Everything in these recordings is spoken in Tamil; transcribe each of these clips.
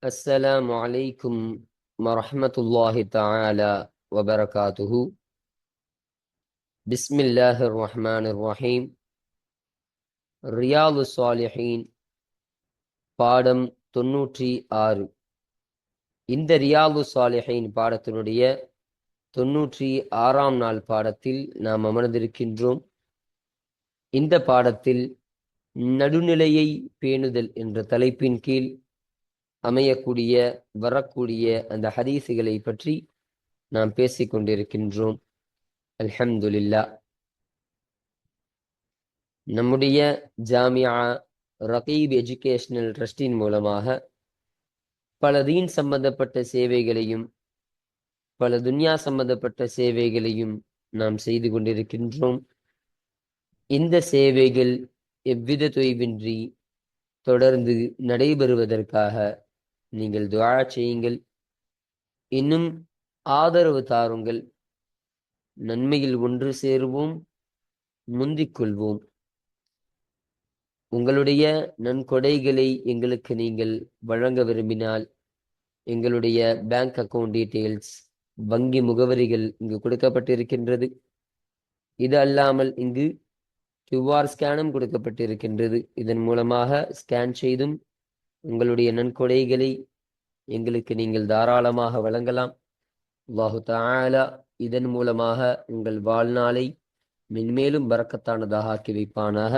السلام عليكم ورحمة الله تعالى وبركاته. بسم الله الرحمن الرحيم. ரியாலு சாலிஹீன் பாடம் 96. இந்த ரியாலு சாலிஹீன் பாடத்தினுடைய 96ஆம் நாள் பாடத்தில் நாம் அமர்ந்திருக்கின்றோம். இந்த பாடத்தில் நடுநிலையை பேணுதல் என்ற தலைப்பின் கீழ் அமையக்கூடிய வரக்கூடிய அந்த ஹதீஸுகளை பற்றி நாம் பேசிக் கொண்டிருக்கின்றோம். அல்ஹம்துலில்லாஹ். நம்முடைய ஜாமியா ரகீப் எஜுகேஷனல் ட்ரஸ்டின் மூலமாக பல தீன் சம்பந்தப்பட்ட சேவைகளையும் பல துன்யா சம்பந்தப்பட்ட சேவைகளையும் நாம் செய்து கொண்டிருக்கின்றோம். இந்த சேவைகள் எவ்வித தொய்வின்றி தொடர்ந்து நடைபெறுவதற்காக நீங்கள் துஆ செய்யுங்கள். இன்னும் ஆதரவு தாருங்கள். நன்மையில் ஒன்று சேருவோம், முந்திக் கொள்வோம். உங்களுடைய நன்கொடைகளை எங்களுக்கு நீங்கள் வழங்க விரும்பினால் எங்களுடைய பேங்க் அக்கவுண்ட் டீட்டெயில்ஸ், வங்கி முகவரிகள் இங்கு கொடுக்கப்பட்டிருக்கின்றது. இது அல்லாமல் இங்கு QR ஸ்கேனும் கொடுக்கப்பட்டிருக்கின்றது. இதன் மூலமாக ஸ்கேன் செய்தும் உங்களுடைய நன்கொடைகளை எங்களுக்கு நீங்கள் தாராளமாக வழங்கலாம். அல்லாஹு தஆலா இதன் மூலமாக உங்கள் வாழ்நாளை மென்மேலும் பரக்கத்தானதாக ஆக்கி வைப்பானாக.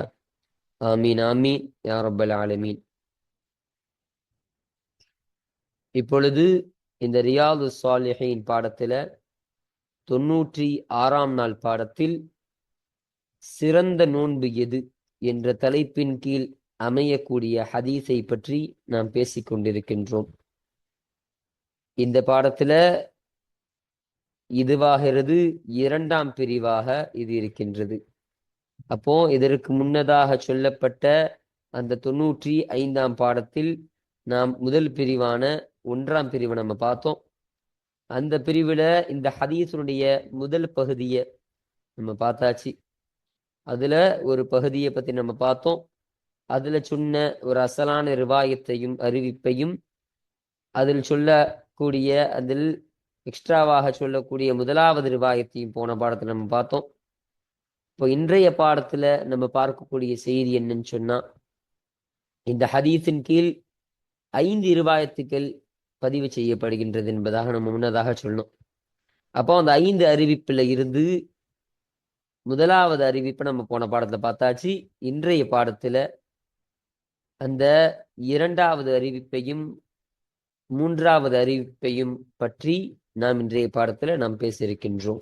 ஆமீன் ஆமீன் யா ரப்பல் ஆலமீன். இப்பொழுது இந்த ரியாது சாலிஹீன் பாடத்துல 96ஆம் நாள் பாடத்தில் சிறந்த நோன்பு எது என்ற தலைப்பின் கீழ் அமையக்கூடிய ஹதீஸை பற்றி நாம் பேசிக் கொண்டிருக்கின்றோம். இந்த பாடத்துல இதுவாகிறது 2ஆம் பிரிவாக இது இருக்கின்றது. அப்போ இதற்கு முன்னதாக சொல்லப்பட்ட அந்த 95ஆம் பாடத்தில் நாம் முதல் பிரிவான 1ஆம் பிரிவை நம்ம பார்த்தோம். அந்த பிரிவுல இந்த ஹதீஸுடைய முதல் பகுதியை நம்ம பார்த்தாச்சு. அதுல ஒரு பகுதியை பத்தி நம்ம பார்த்தோம். அதுல சொன்ன ஒரு அசலான ரிவாயத்தையும் அறிவிப்பையும் அதில் சொல்லக்கூடிய அதில் எக்ஸ்ட்ராவாக சொல்லக்கூடிய முதலாவது ரிவாயத்தையும் போன பாடத்தில் நம்ம பார்த்தோம். இப்போ இன்றைய பாடத்துல நம்ம பார்க்கக்கூடிய செய்தி என்னன்னு சொன்னா, இந்த ஹதீஸின் கீழ் 5 ரிவாயத்துக்கள் பதிவு செய்யப்படுகின்றது என்பதாக நம்ம முன்னதாக சொன்னோம். அப்போ அந்த 5 அறிவிப்புல இருந்து முதலாவது அறிவிப்பை நம்ம போன பாடத்துல பார்த்தாச்சு. இன்றைய பாடத்துல அந்த 2வது அறிவிப்பையும் 3வது அறிவிப்பையும் பற்றி நாம் இன்றைய பாடத்துல நாம் பேச இருக்கின்றோம்.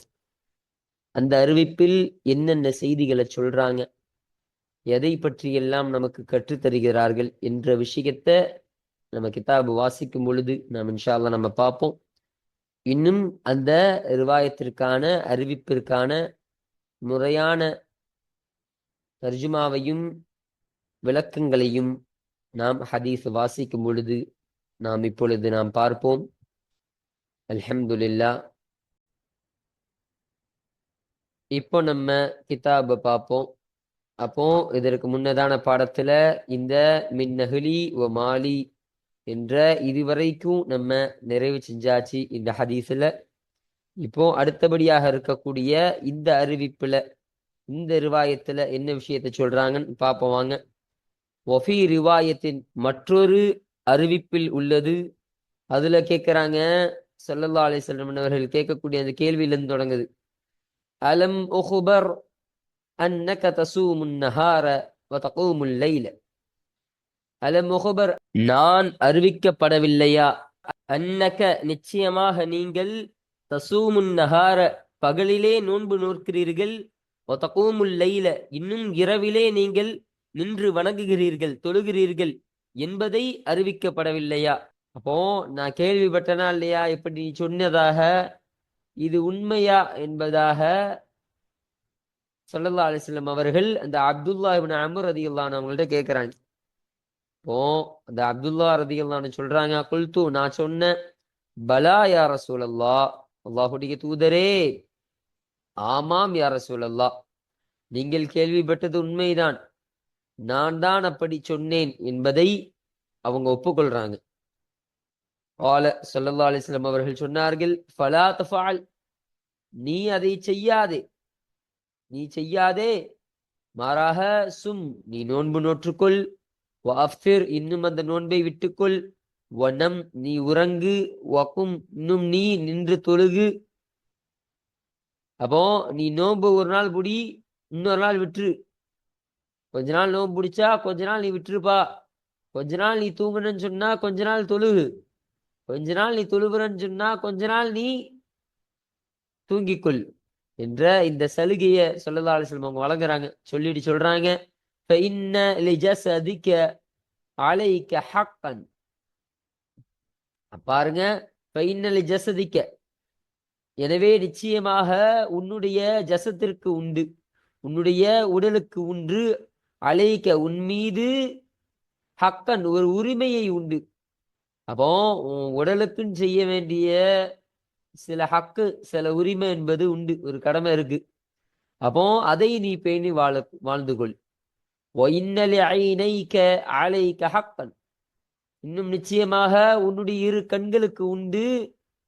அந்த அறிவிப்பில் என்னென்ன செய்திகளை சொல்றாங்க, எதை பற்றி எல்லாம் நமக்கு கற்றுத்தருகிறார்கள் என்ற விஷயத்தை நம்ம கிதாபு வாசிக்கும் பொழுது நாம் இன்ஷா அல்லாஹ் நம்ம பார்ப்போம். இன்னும் அந்த ரிவாயத்திற்கான அறிவிப்பிற்கான முறையான தர்ஜுமாவையும் விளக்கங்களையும் நாம் ஹதீஸ் வாசிக்கும் பொழுது நாம் இப்பொழுது நாம் பார்ப்போம். அல்ஹம்துலில்லாஹ். இப்போ நம்ம கிதாபை பார்ப்போம். அப்போ இதற்கு முன்னதான பாடத்துல இந்த மின் நஹ்லி வ மாலி என்ற இதுவரைக்கும் நம்ம நிறைவு செஞ்சாச்சு இந்த ஹதீஸ்ல. இப்போ அடுத்தபடியாக இருக்கக்கூடிய இந்த அறிவிப்புல இந்த ரிவாயத்துல என்ன விஷயத்தை சொல்றாங்கன்னு பார்ப்போம் வாங்க. வஃபி ரிவாயத்தின் மற்றொரு அறிவிப்பில் உள்ளது. அதுல கேட்கிறாங்க, ஸல்லல்லாஹு அலைஹி வஸல்லம் அவர்கள் கேட்கக்கூடிய அந்த கேள்வியிலிருந்து தொடங்குது. அலம் உஹ்பர் அன்னக தசூமுன் நஹார வ தகூமுல் லைல. அலம் உஹ்பர், நான் அறிவிக்கப்படவில்லையா, அன்னக நிச்சயமாக நீங்கள், தசூமுன் நஹார பகலிலே நோன்பு நோக்கிறீர்கள், வ தகூமுல் லைல இன்னும் இரவிலே நீங்கள் நின்று வணங்குகிறீர்கள், தொழுகிறீர்கள் என்பதை அறிவிக்கப்படவில்லையா? அப்போ நான் கேள்விப்பட்டனா இல்லையா, இப்படி நீ சொன்னதாக இது உண்மையா என்பதாக ஸல்லல்லாஹு அலைஹி வஸல்லம் அவர்கள் அந்த அப்துல்லாஹ் இப்னு அம்ர் ரலியல்லாஹு அன்ஹு அவங்கள்ட்ட கேட்கிறாங்க. இப்போ அந்த அப்துல்லாஹ் ரலியல்லாஹு அன்ஹு சொல்றாங்க, குல்து நான் சொன்னேன், பலா யா ரசூலல்லாஹ், அல்லாஹ்வுடைய தூதரே, ஆமாம் யா ரசூலல்லாஹ், நீங்கள் கேள்விப்பட்டது உண்மைதான், நான் தான் அப்படி சொன்னேன் என்பதை அவங்க ஒப்புக்கொள்றாங்க. قال ஸல்லல்லாஹு அலைஹி வஸல்லம் அவர்கள் சொன்னார்கள், ஃபலா தஃபஅல், நீ அதை செய்யாதே, நீ செய்யாதே, மாறாக சும், நீ நோன்பு நோற்றுக்கொள், வஅஃப்திர், இன்னும் அந்த நோன்பை விட்டுக்கொள், வனம், நீ உறங்கு, வகும், இன்னும் நீ நின்று தொழுகு. அப்போ நீ நோன்பு ஒரு நாள் புடி, இன்னொரு நாள் விட்டுரு. கொஞ்ச நாள் நோன்பு பிடிச்சா கொஞ்ச நாள் நீ விட்டுருப்பா. கொஞ்ச நாள் நீ தூங்கணும்னு சொன்னா கொஞ்ச நாள் தொழுகு. கொஞ்ச நாள் நீ தொழுகிறன்னு சொன்னா கொஞ்ச நாள் நீ தூங்கிக்கொள் என்ற இந்த சலுகையை ஸல்லல்லாஹு அலைஹி வஸல்லம் அவங்க வழங்குறாங்க. சொல்லிட்டு சொல்றாங்க, فَإِنَّ لِجَسَدِكَ عَلَيْكَ حَقًّا. பாருங்க, فَإِنَّ لِجَسَدِكَ, எனவே நிச்சயமாக உன்னுடைய ஜசத்திற்கு உண்டு, உன்னுடைய உடலுக்கு உண்டு, அலைக்க, உன் மீது, ஹக்கன், ஒரு உரிமையை உண்டு. அப்போ உன் உடலுக்குன்னு செய்ய வேண்டிய சில ஹக்கு, சில உரிமை என்பது உண்டு, ஒரு கடமை இருக்கு. அப்போ அதை நீ பேணி வாழ்ந்து கொள். وَإِنَّ لِعَيْنَيْكَ عَلَيْكَ حَقًّا, இன்னும் நிச்சயமாக உன்னுடைய இரு கண்களுக்கு உண்டு,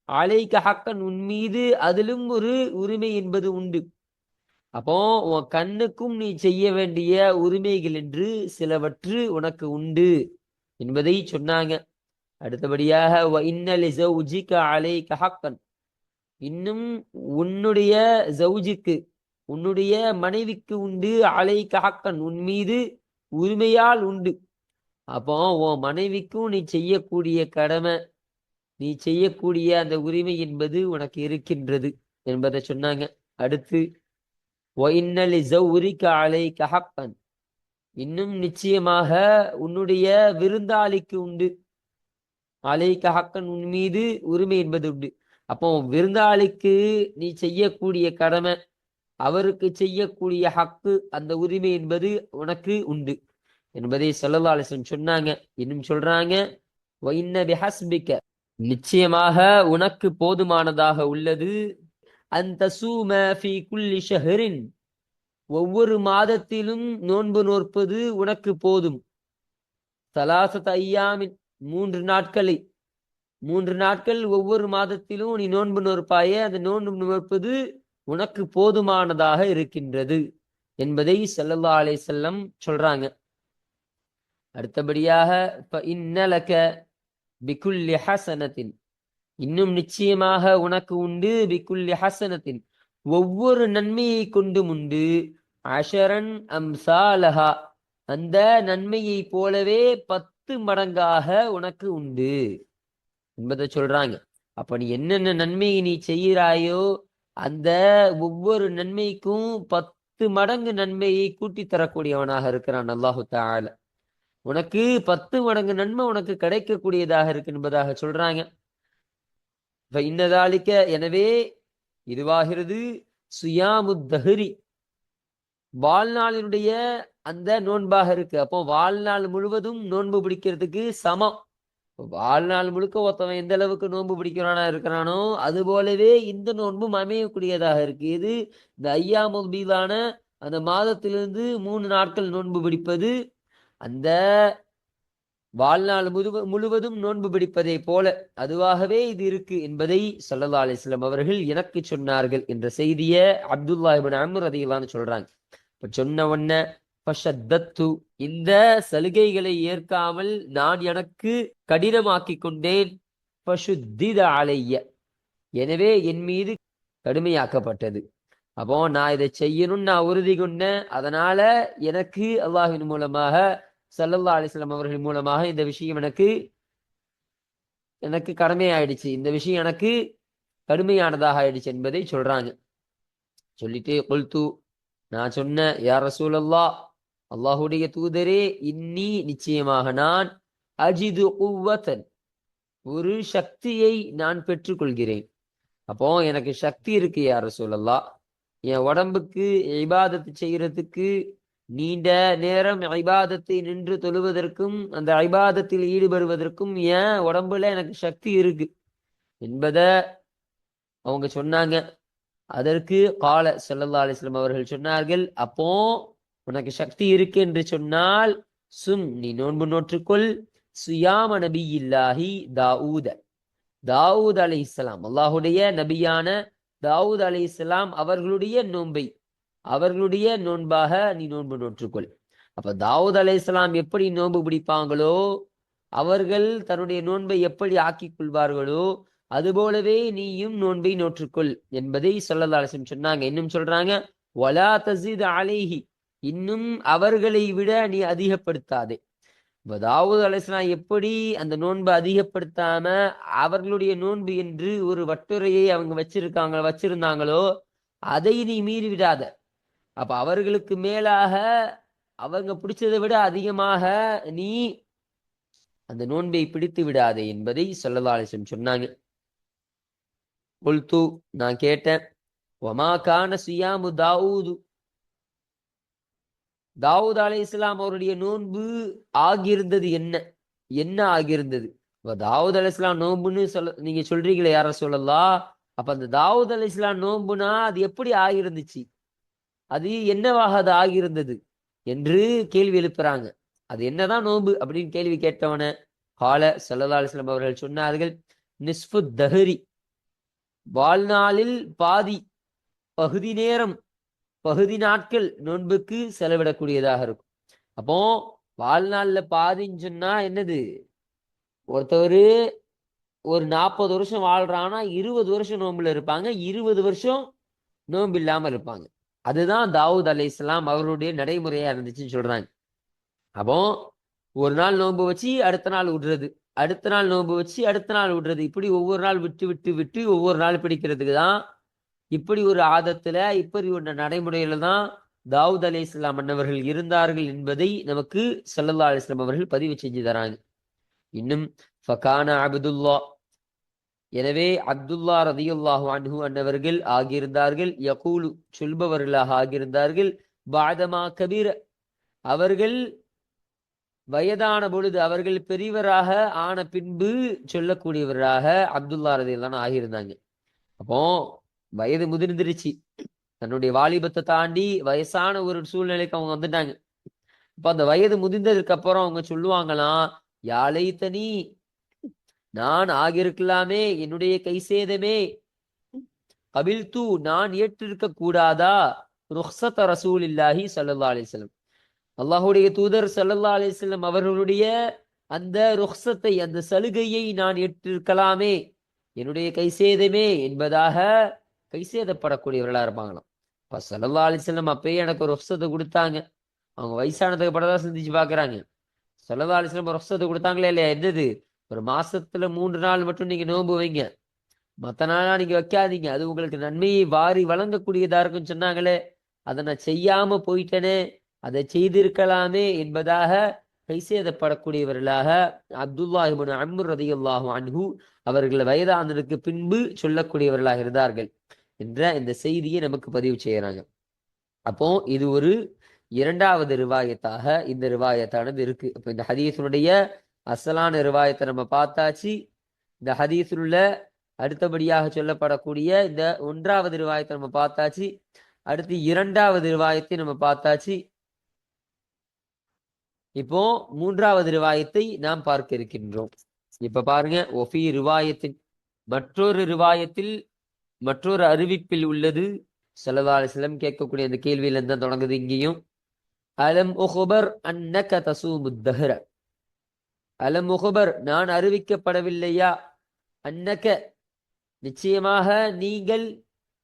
அலைக்க ஹக்கன், உன் மீது அதிலும் ஒரு உரிமை என்பது உண்டு. அப்போ உன் கண்ணுக்கும் நீ செய்ய வேண்டிய உரிமைகள் என்று சிலவற்று உனக்கு உண்டு என்பதை சொன்னாங்க. அடுத்தபடியாக وَإِنَّ لِزَوْجِكَ عَلَيْكَ حَقًّا, இன்னும் உன்னுடைய ஜவுஜிக்கு, உன்னுடைய மனைவிக்கு உண்டு, அலைக்க ஹக்கன், உன் மீது உரிமையால் உண்டு. அப்போ உன் மனைவிக்கும் நீ செய்யக்கூடிய கடமை, நீ செய்யக்கூடிய அந்த உரிமை என்பது உனக்கு இருக்கின்றது என்பதை சொன்னாங்க. அடுத்து وَإِنَّ لِزَوْرِكَ عَلَيْكَ حَقًّا, இன்னும் நிச்சயமாக உன்னுடைய விருந்தாளிக்கு உண்டு, அலைக்க ஹக்கன், உன் மீது உரிமை என்பது உண்டு. அப்போ விருந்தாளிக்கு நீ செய்யக்கூடிய கடமை, அவருக்கு செய்யக்கூடிய ஹக்கு, அந்த உரிமை என்பது உனக்கு உண்டு என்பதை ஸல்லல்லாஹு அலைஹி வஸல்லம் சொன்னாங்க. இன்னும் சொல்றாங்க, وَإِنَّ بِحَسْبِكَ, நிச்சயமாக உனக்கு போதுமானதாக உள்ளது, அந்த சூம ஃபீ குல்லி ஷஹரின், ஒவ்வொரு மாதத்திலும் நோன்பு நோற்பது உனக்கு போதும். ஸலாஸத ஐயாமின், 3 நாட்களை, 3 நாட்கள் ஒவ்வொரு மாதத்திலும் நீ நோன்பு நோற்பாயே, அந்த நோன்பு நோற்பது உனக்கு போதுமானதாக இருக்கின்றது என்பதை ஸல்லல்லாஹு அலைஹி வஸல்லம் சொல்றாங்க. அடுத்தபடியாக فَإِنَّ لَكَ بِكُلِّ حَسَنَةٍ, இன்னும் நிச்சயமாக உனக்கு உண்டு, பிக்குல்லி ஹசனத்தின், ஒவ்வொரு நன்மையை கொண்டும் உண்டு, அஷரன் அம்சாலஹா, அந்த நன்மையை போலவே 10 மடங்காக உனக்கு உண்டு என்பதை சொல்றாங்க. அப்ப நீ என்னென்ன நன்மையை நீ செய்கிறாயோ அந்த ஒவ்வொரு நன்மைக்கும் 10 மடங்கு நன்மையை கூட்டி தரக்கூடியவனாக இருக்கிறான் அல்லாஹு தஆலா. உனக்கு 10 மடங்கு நன்மை உனக்கு கிடைக்கக்கூடியதாக இருக்கு என்பதாக சொல்றாங்க. இன்னதாலிக்க, எனவே இதுவாகிறது, சுயாமுத்தஹரி, வாழ்நாளினுடைய அந்த நோன்பாக இருக்கு. அப்போ வாழ்நாள் முழுவதும் நோன்பு பிடிக்கிறதுக்கு சமம். வாழ்நாள் முழுக்க ஒருத்தவன் எந்த அளவுக்கு நோன்பு பிடிக்கிறானா இருக்கிறானோ அது போலவே இந்த நோன்பும் அமையக்கூடியதாக இருக்கு. இது இந்த ஐயாமுல் பீதான அந்த மாதத்திலிருந்து 3 நாட்கள் நோன்பு பிடிப்பது, அந்த வாழ்நாள் முழுவதும் நோன்பு பிடிப்பதை போல அதுவாகவே இது இருக்கு என்பதை ஸல்லல்லாஹு அலைஹி வஸல்லம் அவர்கள் எனக்கு சொன்னார்கள் என்ற செய்தியை அப்துல்லாஹ் இப்னு அம்ர் ரலியல்லாஹு சொல்றாங்க. இப்ப சொன்ன உடனே ஃபஷத்தத்து, இந்த சலுகைகளை ஏற்காமல் நான் எனக்கு கடினமாக்கி கொண்டேன். ஃபஷுத்தித அலைய, எனவே என் மீது கடுமையாக்கப்பட்டது. அப்போ நான் இதை செய்யணும்னு நான் உறுதி கொண்டேன். அதனால எனக்கு அல்லாஹ்வின் மூலமாக, ஸல்லல்லாஹு அலைஹி வஸல்லம் அவர்கள் மூலமாக இந்த விஷயம் எனக்கு கடமையாயிடுச்சு, இந்த விஷயம் எனக்கு கடுமையானதாக ஆயிடுச்சு என்பதை சொல்றாங்க. சொல்லிட்டு குல்து, நான் சொன்னேன், யா ரசூலல்லாஹ், அல்லாஹுடைய தூதரே, இன்னி, நிச்சயமாக நான், அஜிது குவ்வத்தன், ஒரு சக்தியை நான் பெற்றுக்கொள்கிறேன். அப்போ எனக்கு சக்தி இருக்கு யா ரசூலல்லாஹ், என் உடம்புக்கு இபாதத்து செய்யறதுக்கு, நீண்ட நேரம் ஐபாதத்தை நின்று தொழுவதற்கும் அந்த ஐபாதத்தில் ஈடுபடுவதற்கும் என் உடம்புல எனக்கு சக்தி இருக்கு என்பதை அவங்க சொன்னாங்க. அதற்கு கால ஸல்லல்லாஹு அலைஹி வஸல்லம் அவர்கள் சொன்னார்கள், அப்போ உனக்கு சக்தி இருக்கு என்று சொன்னால் சும், நீ நோன்பு நோற்றுக்கொள், சுயாம நபியில்லாஹி தாவூத, தாவூத் அலைஹிஸ்ஸலாம், அல்லாஹுடைய நபியான தாவூத் அலைஹிஸ்ஸலாம் அவர்களுடைய நோன்பை அவர்களுடைய நோன்பாக நீ நோன்பு நோற்றுக்கொள். அப்ப தாவூத் அலைஹிஸ்ஸலாம் எப்படி நோன்பு பிடிப்பாங்களோ, அவர்கள் தன்னுடைய நோன்பை எப்படி ஆக்கிக் கொள்வார்களோ, அதுபோலவே நீயும் நோன்பை நோற்றுக்கொள் என்பதை ஸல்லல்லாஹு அலைஹி வஸல்லம் சொன்னாங்க. இன்னும் சொல்றாங்க, வலா தஸீத் அலைஹி, இன்னும் அவர்களை விட நீ அதிகப்படுத்தாதே. இப்ப தாவூத் அலைஹிஸ்ஸலாம் எப்படி அந்த நோன்பை அதிகப்படுத்தாம அவர்களுடைய நோன்பு என்று ஒரு வட்டுரையை அவங்க வச்சிருந்தாங்களோ, அதை நீ மீறி விடாத. அப்ப அவர்களுக்கு மேலாக அவங்க பிடிச்சதை விட அதிகமாக நீ அந்த நோன்பை பிடித்து விடாதே என்பதை ஸல்லல்லாஹு அலைஹி வஸல்லம் சொன்னாங்க. குல்து, நான் கேட்டேன், வமா கான சியாமு தாவூது, தாவூத் அலைஹிஸ்ஸலாம் அவருடைய நோன்பு ஆகியிருந்தது என்ன என்ன ஆகியிருந்தது? தாவூத் அலைஹிஸ்ஸலாம் நோன்புன்னு நீங்க சொல்றீங்களே யார சொல்லலாம், அப்ப அந்த தாவூத் அலைஹிஸ்ஸலாம் நோன்புனா அது எப்படி ஆகியிருந்துச்சு, அது என்னவாக அது ஆகியிருந்தது என்று கேள்வி எழுப்புறாங்க. அது என்னதான் நோன்பு அப்படின்னு கேள்வி கேட்டவன கால ஸல்லல்லாஹு அலைஹி வஸல்லம் அவர்கள் சொன்னார்கள், நிஸ்ஃபு தஹரி, வாழ்நாளில் பாதி பகுதி நேரம் பகுதி நாட்கள் நோன்புக்கு செலவிடக்கூடியதாக இருக்கும். அப்போ வாழ்நாள்ல பாதின்னு சொன்னா என்னது, ஒருத்தவர் ஒரு 40 வருஷம் வாழ்றான்னா 20 வருஷம் நோன்புல இருப்பாங்க, 20 வருஷம் நோன்பு இல்லாம இருப்பாங்க. அதுதான் தாவூத் அலைஹிஸ்ஸலாம் அவருடைய நடைமுறையா இருந்துச்சுன்னு சொல்றாங்க. அப்போ ஒரு நாள் நோன்பு வச்சு அடுத்த நாள் விடுறது, அடுத்த நாள் நோன்பு வச்சு அடுத்த நாள் விடுறது, இப்படி ஒவ்வொரு நாள் விட்டு விட்டு விட்டு ஒவ்வொரு நாள் பிடிக்கிறதுக்கு தான், இப்படி ஒரு ஆதத்துல இப்படி ஒரு நடைமுறையில தான் தாவூத் அலைஹிஸ்ஸலாம் அன்னவர்கள் இருந்தார்கள் என்பதை நமக்கு ஸல்லல்லாஹு அலைஹி வஸல்லம் அவர்கள் பதிவு செஞ்சு தராங்க. இன்னும் ஃபகான அப்துல்லா, எனவே அப்துல்லா ரதியல்லாஹு அன்ஹு அன்னவர்கள் ஆகியிருந்தார்கள், யகூலு சொல்பவர்களாக ஆகியிருந்தார்கள், பாதமா கபீர, அவர்கள் வயதான பொழுது அவர்கள் பெரியவராக ஆன பின்பு சொல்லக்கூடியவராக அப்துல்லா ரதியல்லாஹு ஆகியிருந்தாங்க. அப்போ வயது முதிர்ந்துருச்சு, தன்னுடைய வாலிபத்தை தாண்டி வயசான ஒரு சூழ்நிலைக்கு அவங்க வந்துட்டாங்க. இப்ப அந்த வயது முதிர்ந்ததுக்கு அப்புறம் அவங்க சொல்லுவாங்களாம், யாழை தனி, நான் ஆகியிருக்கலாமே, என்னுடைய கை சேதமே, கபில் தூ, நான் ஏற்றிருக்க கூடாதா, ருஹ்சத் ரசூலில்லாஹி ஸல்லல்லாஹு அலைஹி வஸல்லம், அல்லாஹுடைய தூதர் ஸல்லல்லாஹு அலைஹி வஸல்லம் அவர்களுடைய அந்த ருஹ்சத்தை, அந்த சலுகையை நான் ஏற்றிருக்கலாமே, என்னுடைய கை சேதமே என்பதாக கை சேதப்படக்கூடியவர்களா இருப்பாங்களாம். இப்ப ஸல்லல்லாஹு அலைஹி வஸல்லம் அப்பயே எனக்கு ருஹ்சத்தை கொடுத்தாங்க. அவங்க வயசானதுக்கு படதான் சிந்திச்சு பாக்குறாங்க. ஸல்லல்லாஹு அலைஹி வஸல்லம் ருஹ்சத்தை கொடுத்தாங்களே இல்லையா, என்னது, ஒரு மாசத்துல 3 நாள் மட்டும் நீங்க நோன்பு வைங்க, மத்த நாளா நீங்க வைக்காதீங்க, அது உங்களுக்கு நன்மையை வாரி வழங்கக்கூடியதா இருக்குன்னு சொன்னாங்களே, அதை நான் செய்யாம போயிட்டேனே, அதை செய்திருக்கலாமே என்பதாக கைசேதப்படக்கூடியவர்களாக அப்துல்லா இப்னு அம்ர் ரலியல்லாஹு அன்ஹு அவர்கள் வயதானதற்கு பின்பு சொல்லக்கூடியவர்களாக இருந்தார்கள் என்ற இந்த செய்தியை நமக்கு பதிவு செய்யறாங்க. அப்போ இது ஒரு இரண்டாவது ரிவாயத்தாக இந்த ரிவாயத்தானது இருக்கு. அப்ப இந்த ஹதீஸுடைய அசலான ரிவாயத்தை நம்ம பார்த்தாச்சு. இந்த ஹதீஸில் உள்ள அடுத்தபடியாக சொல்லப்படக்கூடிய இந்த ஒன்றாவது ரிவாயத்தை நம்ம பார்த்தாச்சு. அடுத்து இரண்டாவது ரிவாயத்தை நம்ம பார்த்தாச்சு. இப்போ மூன்றாவது ரிவாயத்தை நாம் பார்க்க இருக்கின்றோம். இப்ப பாருங்க, ஒஃபி ரிவாயத்தின், மற்றொரு ரிவாயத்தில் மற்றொரு அறிவிப்பில் உள்ளது, ஸல்லல்லாஹு அலைஹி வஸல்லம் கேட்கக்கூடிய அந்த கேள்வியில இருந்தா தொடங்குது இங்கேயும். அலம் உஹ்பர் அன்னக தசூமுத் தஹ்ர, அலம் உஹ்பர், நான் அறிவிக்கப்படவில்லையா, அன்னக, நிச்சயமாக நீங்கள்,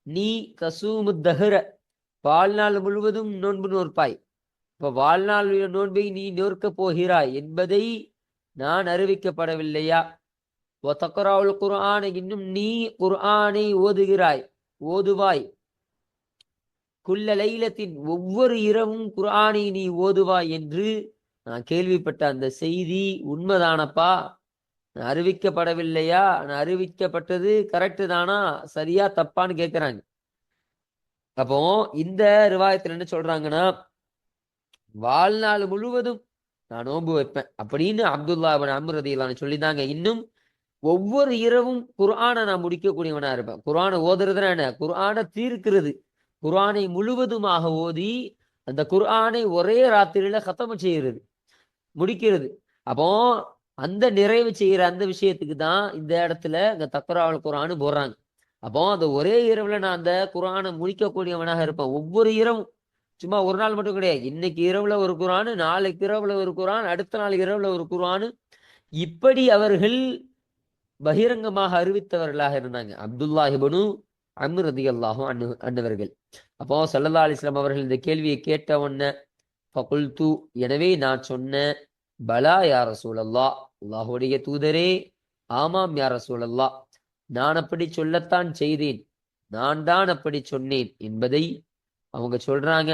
நீ, தசூமுத் தஹ்ர, வாழ்நாள் முழுவதும் நோன்பு நோற்பாய், இப்ப வாழ்நாள் நோன்பை நீ நோற்க போகிறாய் என்பதை நான் அறிவிக்கப்படவில்லையா, வதக்ராவுல் குர்ஆன், இன்னும் நீ குர்ஆனை ஓதுவாய், குல்ல லைலத்தின், ஒவ்வொரு இரவும் குர்ஆனை நீ ஓதுவாய் என்று நான் கேள்விப்பட்ட அந்த செய்தி உண்மைதானப்பா, நான் அறிவிக்கப்படவில்லையா, நான் அறிவிக்கப்பட்டது கரெக்டு தானா, சரியா தப்பான்னு கேட்கிறாங்க. அப்போ இந்த ரிவாயத்துல என்ன சொல்றாங்கன்னா, வாழ்நாள் முழுவதும் நான் நோன்பு வைப்பேன் அப்படின்னு அப்துல்லா இப்னு அம்ர் ரலியல்லாஹு சொல்லிதாங்க. இன்னும் ஒவ்வொரு இரவும் குர்ஆனை நான் முடிக்கக்கூடியவனா இருப்பேன். குர்ஆனை ஓதுறதுனா என்ன, குர்ஆனை தீர்க்கிறது, குர்ஆனை முழுவதுமாக ஓதி அந்த குர்ஆனை ஒரே ராத்திரியில கத்தம செய்யறது, முடிக்கிறது. அப்போ அந்த நிறைவு செய்யற அந்த விஷயத்துக்கு தான் இந்த இடத்துல இந்த தக்ராவுல் குர்ஆன் போடுறாங்க. அப்போ அந்த ஒரே இரவுல நான் அந்த குர்ஆனை முடிக்கக்கூடியவனாக இருப்பேன். ஒவ்வொரு இரவும், சும்மா ஒரு நாள் மட்டும் கிடையாது. இன்னைக்கு இரவுல ஒரு குர்ஆன், நாளைக்கு இரவுல ஒரு குர்ஆன், அடுத்த நாள் இரவுல ஒரு குர்ஆன், இப்படி அவர்கள் பகிரங்கமாக அறிவித்தவர்களாக இருந்தாங்க. அப்துல்லாஹ் இப்னு அம்ர் ரலியல்லாஹு அன்ஹு அன்னவர்கள். அப்போ ஸல்லல்லாஹு அலைஹி வஸல்லம் அவர்கள் இந்த கேள்வியை கேட்ட உடனே ஃபகுல்து, எனவே நான் சொன்னேன், பலா யா ரசூலல்லாஹ், அல்லாஹ்வுடைய தூதரே, ஆமாம் யா ரசூலல்லாஹ், நான் அப்படி சொல்லத்தான் செய்தேன், நான் தான் அப்படி சொன்னேன் என்பதை அவங்க சொல்றாங்க.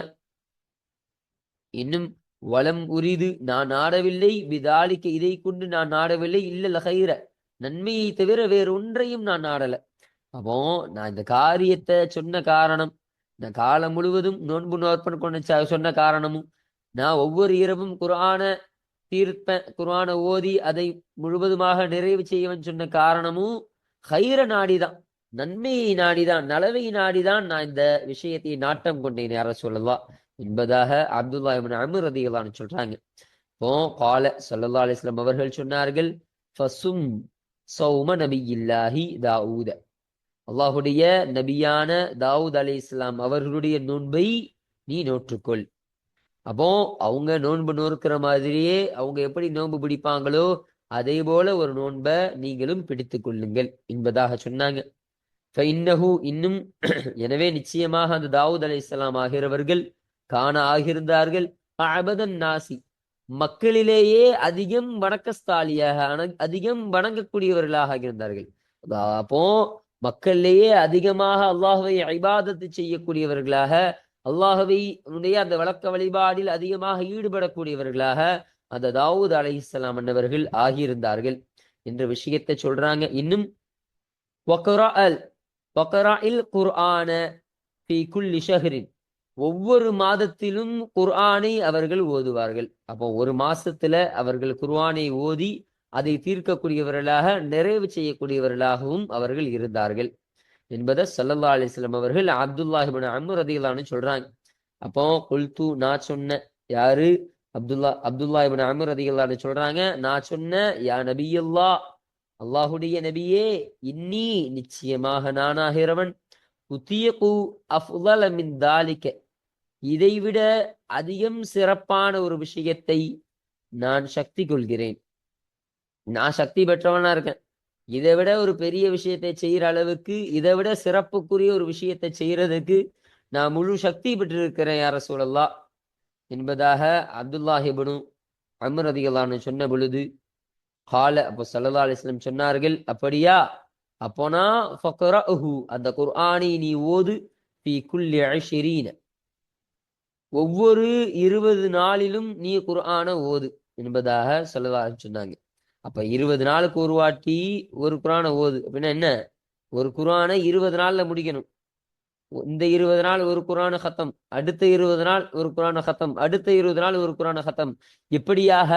இன்னும் வலம் உரிது, நான் நாடவில்லை, பிதாலிக்க இதை கொண்டு நான் நாடவில்லை, இல்லல் ஹைர, நன்மையை தவிர வேறு ஒன்றையும் நான் நாடல. அப்போ நான் இந்த காரியத்தை சொன்ன காரணம், நான் காலம் முழுவதும் நோன்பு நோற்பன் கொண்டு சொன்ன காரணமும், நான் ஒவ்வொரு இரவும் குர்ஆனை தீர்ப்பேன், குர்ஆனை ஓதி அதை முழுவதுமாக நிறைவு செய்யவன் சொன்ன காரணமும் ஹைர நாடிதான், நன்மையை நாடிதான், நலவை நாடிதான் நான் இந்த விஷயத்தை நாட்டம் கொண்டேன் யார சொல்லலாம் என்பதாக அப்துல்லாஹ் இப்னு அம்ர் ரலியல்லாஹு அன்ஹு சொல்றாங்க. இப்போ கால ஸல்லல்லாஹு அலைஹி வஸல்லம் அவர்கள் சொன்னார்கள், ஃபசும் ஸௌம நபியில்லாஹி தாவூத, அல்லாஹுடைய நபியான தாவூத் அலைஹிஸ்ஸலாம் அவர்களுடைய நோன்பை நீ நோற்றுக்கொள். அப்போ அவங்க நோன்பு நோக்கிற மாதிரியே அவங்க எப்படி நோன்பு பிடிப்பாங்களோ அதே போல ஒரு நோன்பை நீங்களும் பிடித்துக் கொள்ளுங்கள் என்பதாக சொன்னாங்க. இன்னும் எனவே நிச்சயமாக அந்த தாவூத் அலைஹிஸ்ஸலாம் ஆகிறவர்கள் காண ஆகியிருந்தார்கள் அபதன் நாசி, மக்களிலேயே அதிகம் வணக்கஸ்தாலியாக, அதிகம் வணங்கக்கூடியவர்களாக இருந்தார்கள். அப்போ மக்களிலேயே அதிகமாக அல்லாஹ்வை இபாதத்து செய்யக்கூடியவர்களாக, அல்லாஹ்வை அந்த வழக்க வழிபாடில் அதிகமாக ஈடுபடக்கூடியவர்களாக அந்த தாவூத் அலைஹிஸ்ஸலாம் அன்னவர்கள் ஆகியிருந்தார்கள் என்ற விஷயத்தை சொல்றாங்க. இன்னும் குர்ஆன ஃபீ குல்லி ஷஹ்ரின், ஒவ்வொரு மாதத்திலும் குர்ஆனை அவர்கள் ஓதுவார்கள். அப்போ ஒரு மாசத்துல அவர்கள் குர்ஆனை ஓதி அதை தீர்க்கக்கூடியவர்களாக, நிறைவு செய்யக்கூடியவர்களாகவும் அவர்கள் இருந்தார்கள் என்பதை ஸல்லல்லாஹு அலைஹி வஸல்லம் அவர்கள் அப்துல்லாஹ் இப்னு அம்ர் ரலியல்லாஹு அன்ஹு சொல்றாங்க. அப்போ குல்து, நான் சொன்ன, யாரு? அப்துல்லாஹ் இப்னு அம்ர் ரலியல்லாஹு அன்ஹு சொல்றாங்க, நான் சொன்ன, யா நபியல்லாஹ், அல்லாஹுடைய நபியே, இன்னி நிச்சயமாக நானாகிறவன், உத்தியகு அஃதல மின் தாலிக, இதைவிட அதிகம் சிறப்பான ஒரு விஷயத்தை நான் சக்தி கொள்கிறேன். நான் சக்தி பெற்றவனா இருக்கேன். இதை விட ஒரு பெரிய விஷயத்தை செய்யற அளவுக்கு, இதை விட சிறப்புக்குரிய ஒரு விஷயத்தை செய்யறதுக்கு நான் முழு சக்தி பெற்றிருக்கிறேன் யா ரசூலல்லாஹ் என்பதாக அப்துல்லாஹ் இப்னு அம்ர் ரலியல்லாஹு அன்ஹு சொன்ன பொழுது கால, அப்போ ஸல்லல்லாஹு அலைஹி வஸல்லம் சொன்னார்கள், அப்படியா, அப்போனா ஃபக்ரஹு, அந்த குர்ஆனை நீ ஓது, ஃபீ குல்லி 20, ஒவ்வொரு 20 நாளிலும் நீ குர்ஆனை ஓது என்பதாக ஸல்லல்லாஹு அலைஹி வஸல்லம் சொன்னாங்க. அப்ப 20 நாளுக்கு ஒரு வாட்டி ஒரு குர்ஆனை ஓது அப்படின்னா என்ன? ஒரு குர்ஆனை 20 நாள்ல முடிக்கணும். இந்த 20 நாள் ஒரு குர்ஆனை ஹத்தம், அடுத்த 20 நாள் ஒரு குர்ஆனை ஹத்தம், அடுத்த 20 நாள் ஒரு குர்ஆனை ஹத்தம், இப்படியாக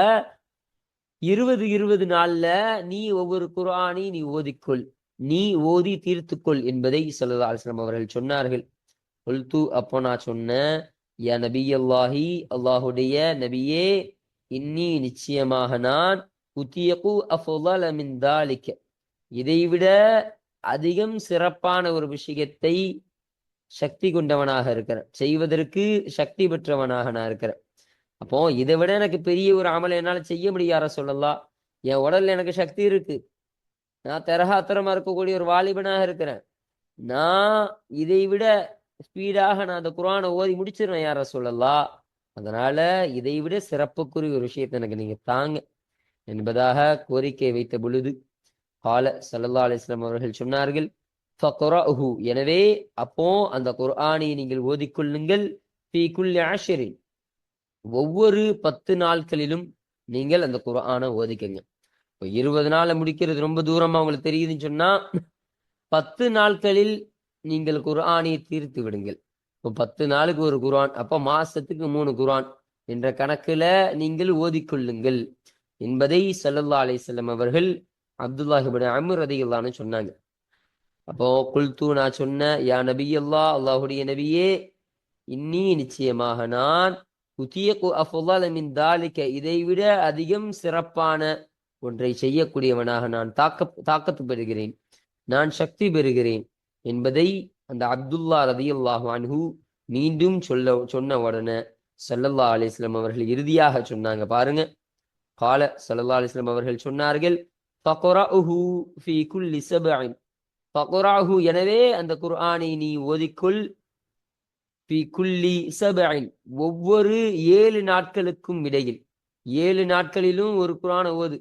20 நாள்ல நீ ஒவ்வொரு குர்ஆனை நீ ஓதிக்கொள், நீ ஓதி தீர்த்துக்கொள் என்பதை ஸல்லல்லாஹு அலைஹி வஸல்லம் அவர்கள் சொன்னார்கள். குல்து, அப்போ நான் சொன்னேன், யா நபியல்லாஹி, அல்லாஹுடைய நபியே, இன்னி நிச்சயமாக நான், உத்தியகு அஃதல மின் தாலிக, இதைவிட அதிகம் சிறப்பான ஒரு விஷயத்தை சக்தி கொண்டவனாக இருக்கிறேன், செய்வதற்கு சக்தி பெற்றவனாக நான் இருக்கிறேன். அப்போ இதை விட எனக்கு பெரிய ஒரு அமலை என்னால செய்ய முடியாத சொல்லலாம். என் உடல்ல எனக்கு சக்தி இருக்கு, நான் தரகாத்திரமா இருக்கக்கூடிய ஒரு வாலிபனாக இருக்கிறேன், நான் இதை விட ஸ்பீடாக நான் அந்த குர்ஆனை ஓதி முடிச்சிருவேன் யார சொல்லலாம். அதனால இதை விட சிறப்புக்குரிய ஒரு விஷயத்தை எனக்கு நீங்க தாங்க என்பதாக கோரிக்கை வைத்த பொழுது கால ஸல்லல்லாஹு அலைஹி வஸல்லம் அவர்கள் சொன்னார்கள், ஃபக்ரஹு, எனவே அப்போ அந்த குர்ஆனை நீங்கள் ஓதிக்கொள்ளுங்கள், ஃபீ குல்லி 10, ஒவ்வொரு 10 நாட்களிலும் நீங்கள் அந்த குர்ஆனை ஓதிக்கங்க. இப்போ 20 நாளை முடிக்கிறது ரொம்ப தூரமா உங்களுக்கு தெரியுதுன்னு சொன்னா 10 நாட்களில் நீங்கள் குர்ஆனை தீர்த்து விடுங்கள். இப்போ 10 நாளுக்கு ஒரு குர்ஆன், அப்போ மாசத்துக்கு 3 குர்ஆன் என்ற கணக்குல நீங்கள் ஓதிக்கொள்ளுங்கள் என்பதை ஸல்லல்லாஹு அலைஹி வஸல்லம் அவர்கள் அப்துல்லாஹ் இப்னு அம்ர் ரலியல்லாஹு அன்ஹு சொன்னாங்க. அப்போ குல்து, நான் சொன்ன, யா நபியல்லாஹ், அல்லாஹுடைய நபியே, இன்னி நிச்சயமாக நான், உத்தியகு அஃதல மின் தாலிக, இதைவிட அதிகம் சிறப்பான ஒன்றை செய்யக்கூடியவனாக நான் தாக்கத்து பெறுகிறேன், நான் சக்தி பெறுகிறேன் என்பதை அந்த அப்துல்லா ரதியல்லாஹு அன்ஹு மீண்டும் சொன்ன உடனே ஸல்லல்லாஹு அலைஹி வஸல்லம் அவர்கள் இறுதியாக சொன்னாங்க பாருங்க. கால ஸல்லல்லாஹு அலைஹி வஸல்லம் அவர்கள் சொன்னார்கள், ஃபக்ரஉஹு ஃபீ குல்லி சப்இன், ஃபக்ரஉஹு எனவே அந்த குர்ஆனை நீ ஓதிக்கொள், ஃபீ குல்லி சப்இன் ஒவ்வொரு 7 நாட்களுக்கும் இடையில், 7 நாட்களிலும் ஒரு குர்ஆனை ஓது.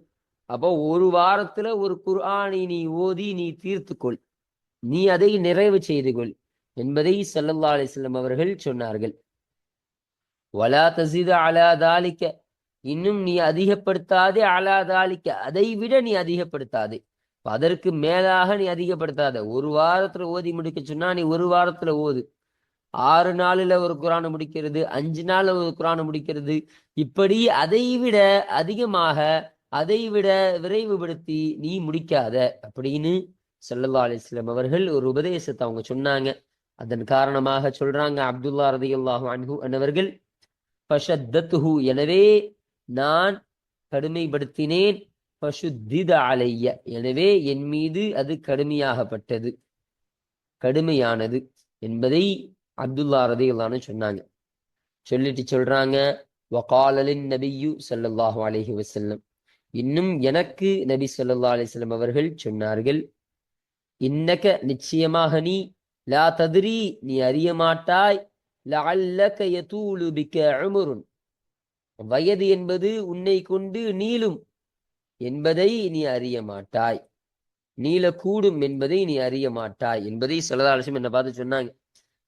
அப்போ ஒரு வாரத்துல ஒரு குர்ஆனை நீ ஓதி நீ தீர்த்துக்கொள், நீ அதை நிறைவு செய்து கொள் என்பதை ஸல்லல்லாஹு அலைஹி வஸல்லம் அவர்கள் சொன்னார்கள். வலா தஸித அலா தாலிக, இன்னும் நீ அதிகப்படுத்தாதே, அலா தாலிக அதை விட நீ அதிகப்படுத்தாதே, அதற்கு மேலாக நீ அதிகப்படுத்தாத. ஒரு வாரத்துல ஓதி முடிக்க சொன்னா நீ ஒரு வாரத்துல ஓது. 6 நாளில் ஒரு குரானை முடிக்கிறது, 5 நாள் ஒரு குரானை முடிக்கிறது, இப்படி அதை விட அதிகமாக, அதை விட விரைவுபடுத்தி நீ முடிக்காத அப்படின்னு ஸல்லல்லாஹு அலைஹி வஸல்லம் அவர்கள் ஒரு உபதேசத்தை அவங்க சொன்னாங்க. அதன் காரணமாக சொல்றாங்க அப்துல்லா ரதியல்லாஹு அன்ஹு அன்னவர்கள், ஃபஷத்தத்துஹு எனவே நான் கடுமைப்படுத்தினேன், ஃபஷுத்தித அலைய எனவே என் மீது அது கடுமையாகப்பட்டது, கடுமையானது என்பதை அப்துல்லா ரதியல்லாஹு சொன்னாங்க. சொல்லிட்டு சொல்றாங்க, வகாலலின் நபியு ஸல்லல்லாஹு அலைஹி வஸல்லம், இன்னும் எனக்கு நபி ஸல்லல்லாஹு அலைஹி வஸல்லம் அவர்கள் சொன்னார்கள், இன்னக நிச்சயமாக நீ, லா தத்ரி நீ அறிய மாட்டாய், லஅல்லக யதூலு பிக உம்ருன் வயது என்பது உன்னை கொண்டு நீளும் என்பதை நீ அறிய மாட்டாய், நீளக்கூடும் என்பதை நீ அறிய மாட்டாய் என்பதை ஸல்லல்லாஹு அலைஹி வஸல்லம் என்ன பார்த்து சொன்னாங்க.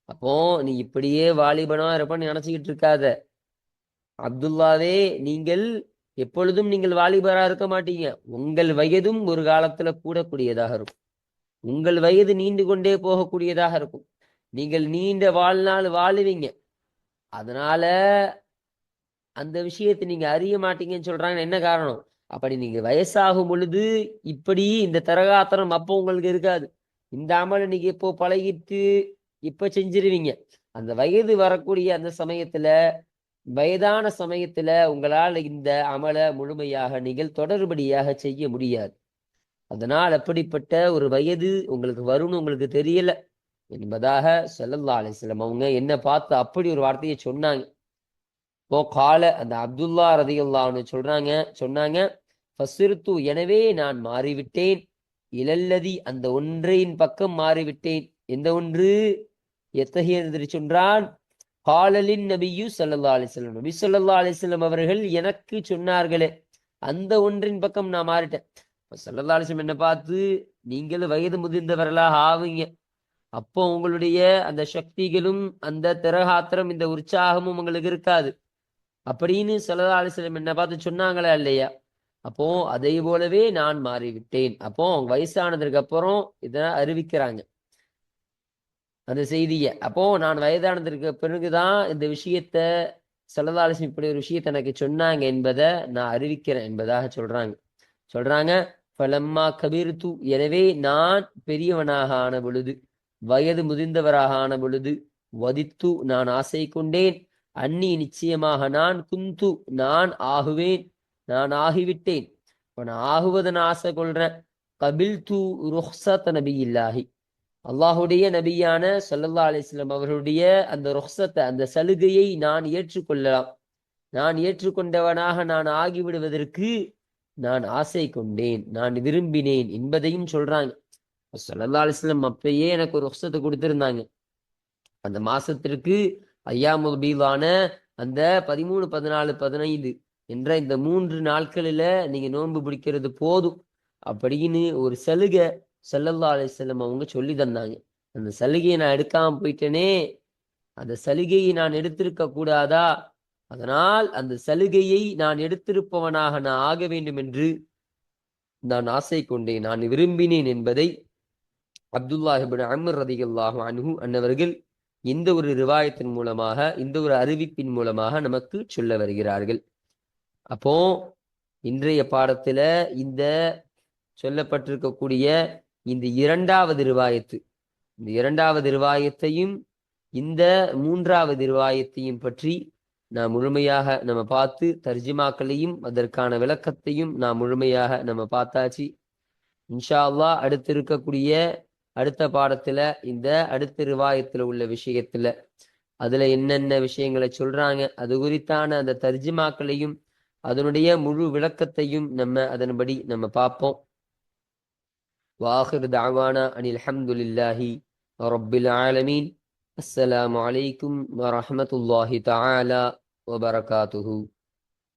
அப்போ நீ இப்படியே வாலிபனா இருப்பான்னு நினைச்சுக்கிட்டு இருக்காத அப்துல்லாவே, நீங்கள் எப்பொழுதும் நீங்கள் வாலிபரா இருக்க மாட்டீங்க, உங்கள் வயதும் ஒரு காலத்துல கூடக்கூடியதாக இருக்கும், உங்கள் வயது நீண்டு கொண்டே போகக்கூடியதாக இருக்கும், நீங்கள் நீண்ட வாழ்நாள் வாழுவீங்க. அதனால அந்த விஷயத்தை நீங்க அறிய மாட்டீங்கன்னு சொல்றாங்க. என்ன காரணம்? அப்படி நீங்க வயசாகும் பொழுது இப்படி இந்த தரகாத்திரம் அப்போ உங்களுக்கு இருக்காது. இந்த அமலை நீங்க இப்போ பழகிட்டு இப்ப செஞ்சிருவீங்க. அந்த வயது வரக்கூடிய அந்த சமயத்துல, வயதான சமயத்துல உங்களால் இந்த அமலை முழுமையாக நீங்கள் தொடர்படியாக செய்ய முடியாது. அதனால் அப்படிப்பட்ட ஒரு வயது உங்களுக்கு வரும்னு உங்களுக்கு தெரியல என்பதாக ஸல்லல்லாஹு அலைஹி வஸல்லம் அவங்க என்ன பார்த்து அப்படி ஒரு வார்த்தையை சொன்னாங்க. இப்போ கால அந்த அப்துல்லா ரதியல்லாஹு அன்ஹு சொன்னாங்க, ஃபஸிர்து எனவே நான் மாறிவிட்டேன், இலல்லதி அந்த ஒன்றின் பக்கம் மாறிவிட்டேன். எந்த ஒன்று? எத்தகையது சொன்னான்? காலலின் நபியு ஸல்லல்லாஹு அலைஹி வஸல்லம், நபி ஸல்லல்லாஹு அலைஹி வஸல்லம் அவர்கள் எனக்கு சொன்னார்களே அந்த ஒன்றின் பக்கம் நான் மாறிட்டேன். ஸல்லல்லாஹு அலைஹி வஸல்லம் என்ன பார்த்து, நீங்கள் வயது முதிர்ந்தவர்களாக ஆவீங்க, அப்போ உங்களுடைய அந்த சக்திகளும் அந்த திரகாத்திரம் இந்த உற்சாகமும் உங்களுக்கு இருக்காது அப்படின்னு ஸல்லல்லாஹு அலைஹி வஸல்லம் என்ன பார்த்து சொன்னாங்களா இல்லையா? அப்போ அதே போலவே நான் மாறிவிட்டேன். அப்போ வயசானதுக்கு அப்புறம் இதை அறிவிக்கிறாங்க அந்த செய்திய. அப்போ நான் வயதானதற்கு பிறகுதான் இந்த விஷயத்த ஸல்லல்லாஹு அலைஹி வஸல்லம் இப்படி ஒரு விஷயத்தை எனக்கு சொன்னாங்க என்பதை நான் அறிவிக்கிறேன் என்பதாக சொல்றாங்க. ஃபலம்மா கபீர்து எனவே நான் பெரியவனாக ஆன பொழுது, வயது முதிர்ந்தவராக ஆன பொழுது, வதித்து நான் ஆசை கொண்டேன், அன்னி நிச்சயமாக நான், குந்து நான் ஆகுவேன், நான் ஆகிவிட்டேன், இப்போ நான் ஆகுவதை நான் ஆசை கொள்றேன், கபில்து ருஹ்ஸத் நபியில்லாஹி அல்லாஹுடைய நபியான ஸல்லல்லாஹு அலைஹி வஸல்லம் அவர்களுடைய அந்த ருஹ்ஸத்தை அந்த சலுகையை நான் ஏற்றுக்கொள்ளலாம், நான் ஏற்றுக்கொண்டவனாக நான் ஆகிவிடுவதற்கு நான் ஆசை கொண்டேன், நான் விரும்பினேன் என்பதையும் சொல்றாங்க. ஸல்லல்லாஹு அலைஹி வஸல்லம் அப்பயே எனக்கு ஒரு ருஹ்ஸத்தை கொடுத்திருந்தாங்க. அந்த மாசத்திற்கு ஐயாமுல் பீலான அந்த 13, 14, 15 என்ற இந்த 3 நாட்களில நீங்க நோன்பு பிடிக்கிறது போதும் அப்படின்னு ஒரு சலுகை ஸல்லல்லாஹு அலைஹி வஸல்லம் அவங்க சொல்லி தந்தாங்க. அந்த சலுகையை நான் எடுக்காம போயிட்டேனே, அந்த சலுகையை நான் எடுத்திருக்க கூடாதா? அதனால் அந்த சலுகையை நான் எடுத்திருப்பவனாக நான் ஆக வேண்டும் என்று நான் ஆசை கொண்டேன், நான் விரும்பினேன் என்பதை அப்துல்லாஹ் இப்னு அம்ர் ரலியல்லாஹு அன்ஹு அன்னவர்கள் இந்த ஒரு ரிவாயத்தின் மூலமாக, இந்த ஒரு அறிவிப்பின் மூலமாக நமக்கு சொல்ல வருகிறார்கள். அப்போ இன்றைய பாடத்துல இந்த சொல்லப்பட்டிருக்கக்கூடிய இந்த இரண்டாவது ரிவாயத்தையும் இந்த மூன்றாவது ரிவாயத்தையும் பற்றி நாம் முழுமையாக நம்ம பார்த்து தர்ஜிமாக்களையும் அதற்கான விளக்கத்தையும் நாம் முழுமையாக நம்ம பார்த்தாச்சு. இன்ஷா அல்லாஹ் அடுத்து இருக்கக்கூடிய அடுத்த பாடத்துல இந்த அடுத்த ரிவாயத்துல உள்ள விஷயத்துல அதுல என்னென்ன விஷயங்களை சொல்றாங்க அது குறித்தான அந்த தர்ஜிமாக்களையும் அதனுடைய முழு விளக்கத்தையும் நம்ம அதன்படி நம்ம பார்ப்போம். வாஹிர் தஅவானா அனில் ஹம்துலில்லாஹி ரப்பில் ஆலமீன். அஸ்ஸலாமு அலைக்கும் வரஹ்மத்துல்லாஹி தஆலா வபரகாத்துஹு.